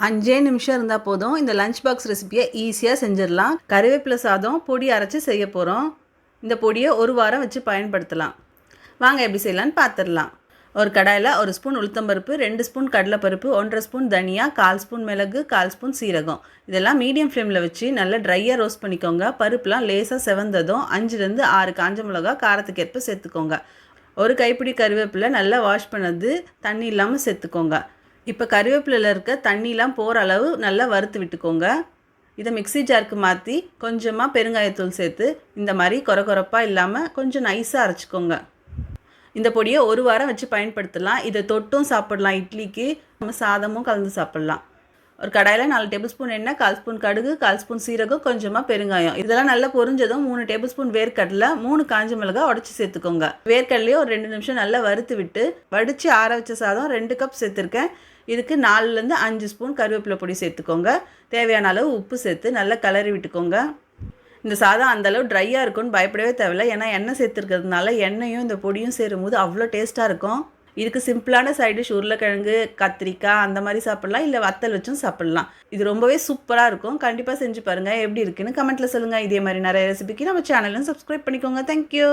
5 நிமிஷம் இருந்தால் போதும். இந்த லஞ்ச் பாக்ஸ் ரெசிபியை ஈஸியாக செஞ்சிடலாம். கருவேப்பிலை சாதம் பொடி அரைச்சி செய்ய போகிறோம். இந்த பொடியை ஒரு வாரம் வச்சு பயன்படுத்தலாம். வாங்க எப்படி செய்யலான்னு பார்த்துடலாம். ஒரு கடாயில் 1 ஸ்பூன் உளுத்தம்பருப்பு, 2 ஸ்பூன் கடலைப்பருப்பு, 1.5 ஸ்பூன் தனியா, 1/4 ஸ்பூன் மிளகு, 1/4 ஸ்பூன் சீரகம் இதெல்லாம் மீடியம் ஃப்ளேமில் வச்சு நல்லா ட்ரையாக ரோஸ்ட் பண்ணிக்கோங்க. பருப்புலாம் லேசாக செவந்ததும் 5லேருந்து 6 காஞ்ச மிளகா காரத்துக்கு ஏற்ப சேர்த்துக்கோங்க. ஒரு கைப்பிடி கருவேப்பிலை நல்லா வாஷ் பண்ணது தண்ணி இல்லாமல் சேர்த்துக்கோங்க. இப்போ கருவேப்பிலையில் இருக்க தண்ணிலாம் போகிற அளவு நல்லா வறுத்து விட்டுக்கோங்க. இதை மிக்ஸி ஜாருக்கு மாற்றி கொஞ்சமாக பெருங்காயத்தூள் சேர்த்து இந்த மாதிரி கொரப்பாக இல்லாமல் கொஞ்சம் நைஸாக அரைச்சிக்கோங்க. இந்த பொடியை ஒரு வாரம் வச்சு பயன்படுத்தலாம். இதை தொட்டும் சாப்பிடலாம். இட்லிக்கு நம்ம சாதமும் கலந்து சாப்பிட்லாம். ஒரு கடாயில் 4 டேபிள் ஸ்பூன் எண்ணெய், 1/4 ஸ்பூன் கடுகு, 1/4 ஸ்பூன் சீரகம், கொஞ்சமாக பெருங்காயம் இதெல்லாம் நல்லா பொரிஞ்சதும் 3 டேபிள் ஸ்பூன் வேர்க்கடலை, 3 காஞ்ச மிளகாய் உடச்சி சேர்த்துக்கோங்க. வேர்க்கடலையே ஒரு 2 நிமிஷம் நல்லா வறுத்து விட்டு வடித்து ஆற வச்ச சாதம் 2 கப் சேர்த்துருக்கேன். இதுக்கு 4லேருந்து 5 ஸ்பூன் கருவேப்பிலை பொடி சேர்த்துக்கோங்க. தேவையான அளவு உப்பு சேர்த்து நல்லா கிளறி விட்டுக்கோங்க. இந்த சாதம் அந்தளவு ட்ரையாக இருக்கும்னு பயப்படவே தேவையில்லை. ஏன்னா எண்ணெய் சேர்த்துருக்கிறதுனால எண்ணெயும் இந்த பொடியும் சேரும்போது அவ்வளோ டேஸ்ட்டாக இருக்கும். இதுக்கு சிம்பிளான சைடு டிஷ் உருளைக்கிழங்கு, கத்திரிக்காய் அந்த மாதிரி சாப்பிட்லாம். இல்லை வத்தல் வச்சும் சாப்பிட்லாம். இது ரொம்பவே சூப்பராக இருக்கும். கண்டிப்பாக செஞ்சு பாருங்கள். எப்படி இருக்குன்னு கமெண்ட்டில் சொல்லுங்கள். இதே மாதிரி நிறைய ரெசிபிக்கு நம்ம சேனலும் சப்ஸ்கிரைப் பண்ணிக்கோங்க. தேங்க்யூ.